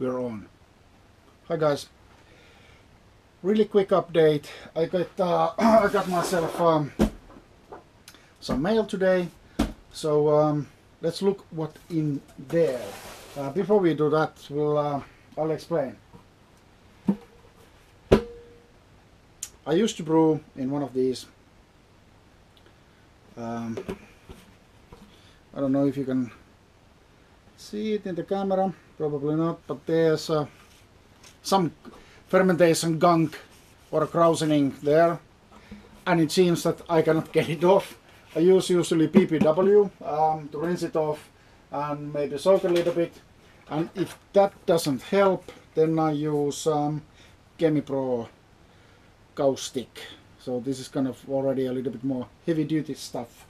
we're on. Hi guys, really quick update. I got myself some mail today, so let's look what in there. Before we do that, I'll explain. I used to brew in one of these. I don't know if you can see it in the camera, probably not, but there's some fermentation gunk or krausening there, and it seems that I cannot get it off. I use usually PPW to rinse it off and maybe soak a little bit, and if that doesn't help, then I use Chemipro caustic. So this is kind of already a little bit more heavy duty stuff,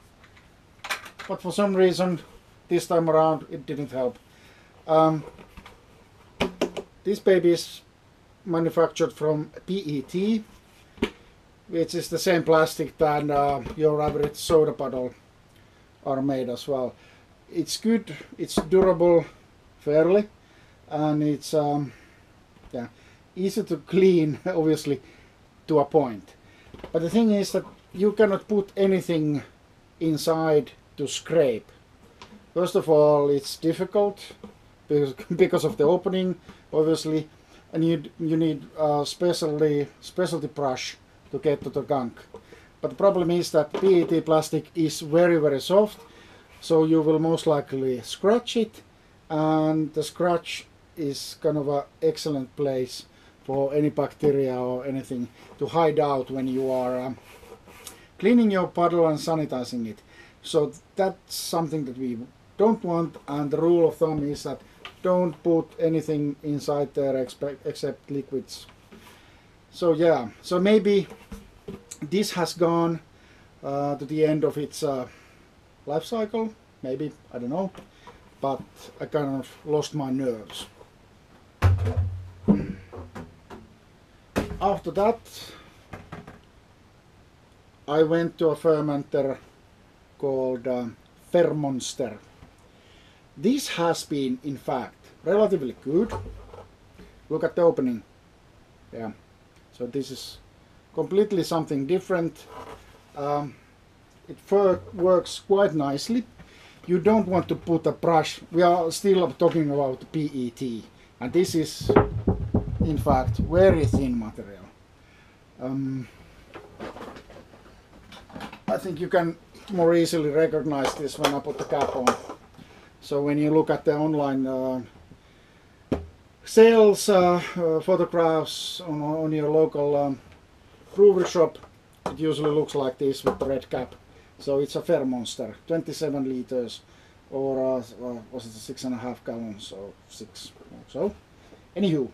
but for some reason this time around it didn't help. This baby is manufactured from PET, which is the same plastic that your average soda bottle are made as well. It's good, it's durable fairly, and it's yeah, easy to clean obviously to a point. But the thing is that you cannot put anything inside to scrape. First of all, it's difficult because of the opening, obviously, and you need a specialty brush to get to the gunk. But the problem is that PET plastic is very soft, so you will most likely scratch it, and the scratch is kind of an excellent place for any bacteria or anything to hide out when you are cleaning your bottle and sanitizing it. So that's something that we don't want, and the rule of thumb is that don't put anything inside there except liquids. So yeah, so maybe this has gone to the end of its life cycle, maybe, I don't know, but I kind of lost my nerves. After that, I went to a fermenter called FerMonster. This has been, in fact, relatively good. Look at the opening. Yeah, so this is completely something different. It works quite nicely. You don't want to put a brush. We are still talking about PET, and this is in fact very thin material. I think you can more easily recognize this when I put the cap on. So when you look at the online sales photographs on your local brewery shop, it usually looks like this with the red cap. So it's a FerMonster, 27 liters, or was it 6.5 gallons or 6 or so. Anywho,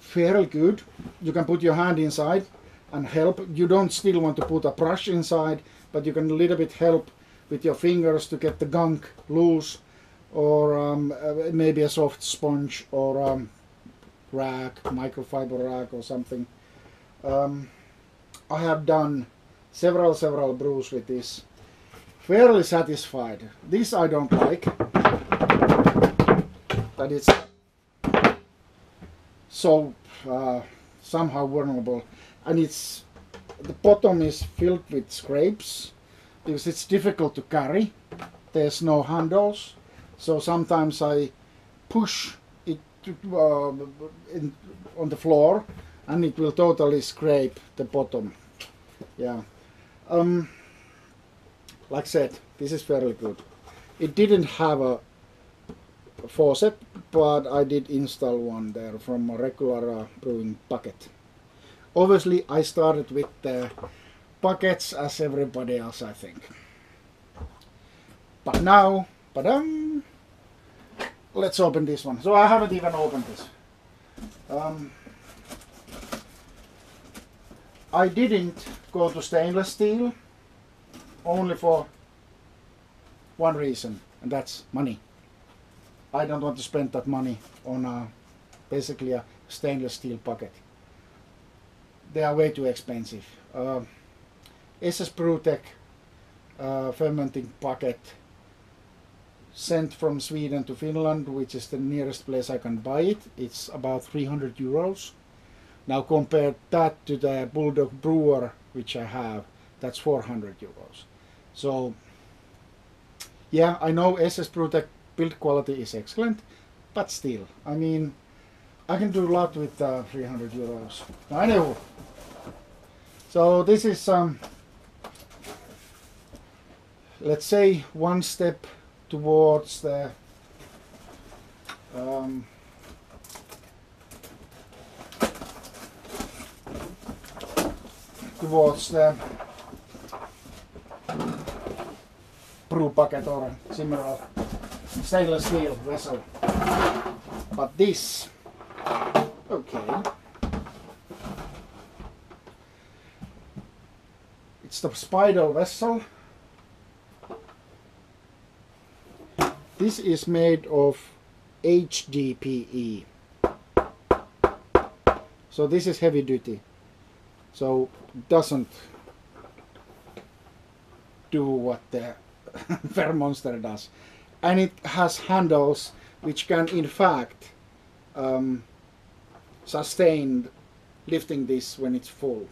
fairly good. You can put your hand inside and help. You don't still want to put a brush inside, but you can a little bit help with your fingers to get the gunk loose, or maybe a soft sponge or rag, microfiber rag or something. I have done several brews with this. Fairly satisfied. This I don't like, that it's so somehow vulnerable, and the bottom is filled with scrapes because it's difficult to carry. There's no handles, so sometimes I push it on the floor and it will totally scrape the bottom. Yeah. Like I said, this is fairly good. It didn't have a faucet, but I did install one there from a regular brewing bucket. Obviously, I started with the buckets as everybody else, I think. But now, let's open this one. So I haven't even opened this. I didn't go to stainless steel only for one reason, and that's money. I don't want to spend that money on basically a stainless steel bucket. They are way too expensive. SS Brewtech fermenting bucket sent from Sweden to Finland, which is the nearest place I can buy it. It's about 300 euros. Now compare that to the Bulldog brewer which I have, that's 400 euros. So yeah, I know SS Brewtech build quality is excellent, but still, I mean, I can do a lot with 300 euros. I know. So this is let's say one step towards the brew bucket or similar stainless steel vessel. But this, okay, it's the Speidel vessel. This is made of HDPE, so this is heavy duty, so it doesn't do what the FerMonster does, and it has handles which can in fact sustain lifting this when it's full.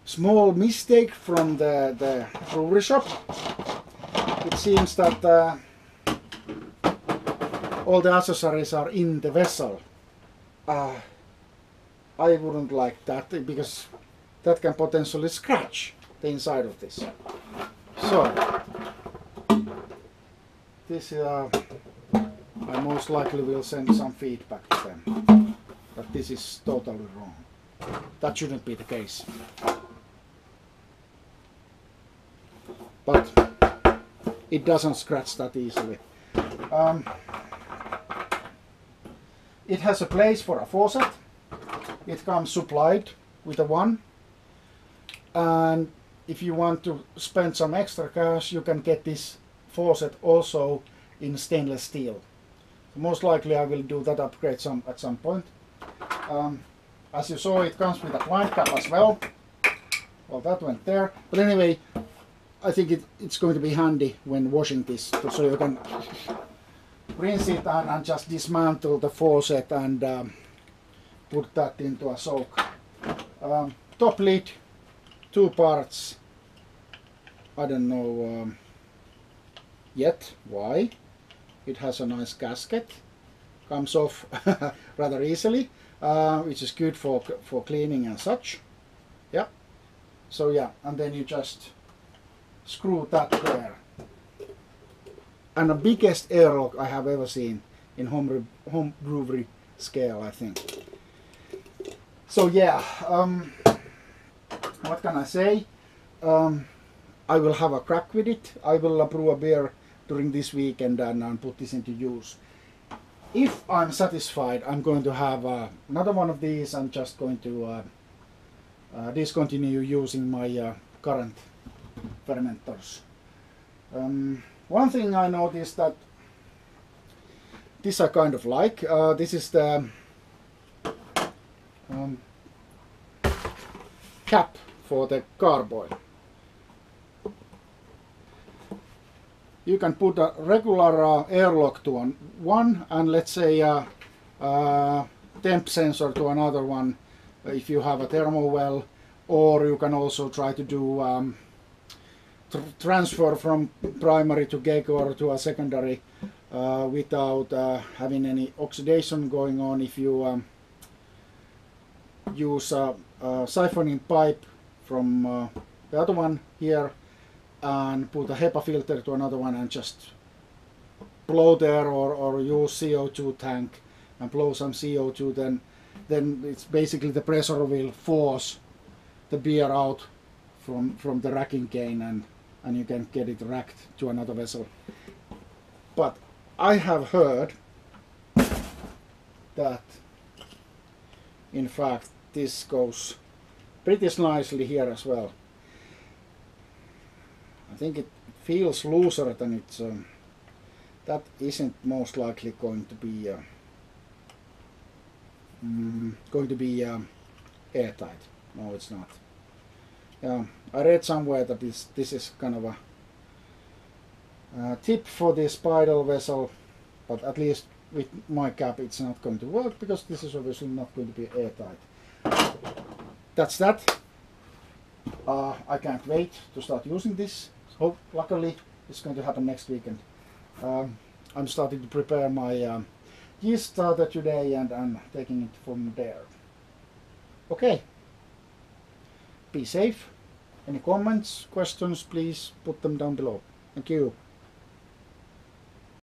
Small mistake from the brewery shop. It seems that all the accessories are in the vessel. I wouldn't like that because that can potentially scratch the inside of this. So this I most likely will send some feedback to them that this is totally wrong. That shouldn't be the case. But it doesn't scratch that easily. It has a place for a faucet. It comes supplied with a one, and if you want to spend some extra cash, you can get this faucet also in stainless steel. Most likely I will do that upgrade at some point. As you saw, it comes with a blind cap as well. Well, that went there. But anyway, I think it's going to be handy when washing this, so you can rinse it and just dismantle the faucet and put that into a soak. Top lid, 2 parts. I don't know yet why. It has a nice gasket, comes off rather easily, which is good for cleaning and such. Yeah. So yeah, and then you just screw that there. And the biggest airlock I have ever seen in home brewery scale, I think. So yeah, what can I say? I will have a crack with it. I will brew a beer during this weekend and put this into use. If I'm satisfied, I'm going to have another one of these. I'm just going to discontinue using my current fermenters. One thing I noticed that this I kind of like. This is the cap for the carboy. You can put a regular airlock to one and let's say a temp sensor to another one if you have a thermal well, or you can also try to do transfer from primary to keg or to a secondary without having any oxidation going on if you use a siphoning pipe from the other one here and put a HEPA filter to another one and just blow there, or use CO2 tank and blow some CO2, then it's basically the pressure will force the beer out from the racking cane and you can get it racked to another vessel. But I have heard that in fact this goes pretty nicely here as well. I think it feels looser than it's that isn't most likely going to be airtight. No, it's not. Yeah, I read somewhere that this is kind of a tip for the Speidel vessel, but at least with my cap it's not going to work because this is obviously not going to be airtight. That's that. I can't wait to start using this. So luckily it's going to happen next weekend. I'm starting to prepare my yeast starter today and I'm taking it from there. Okay. Be safe. Any comments, questions, please put them down below. Thank you.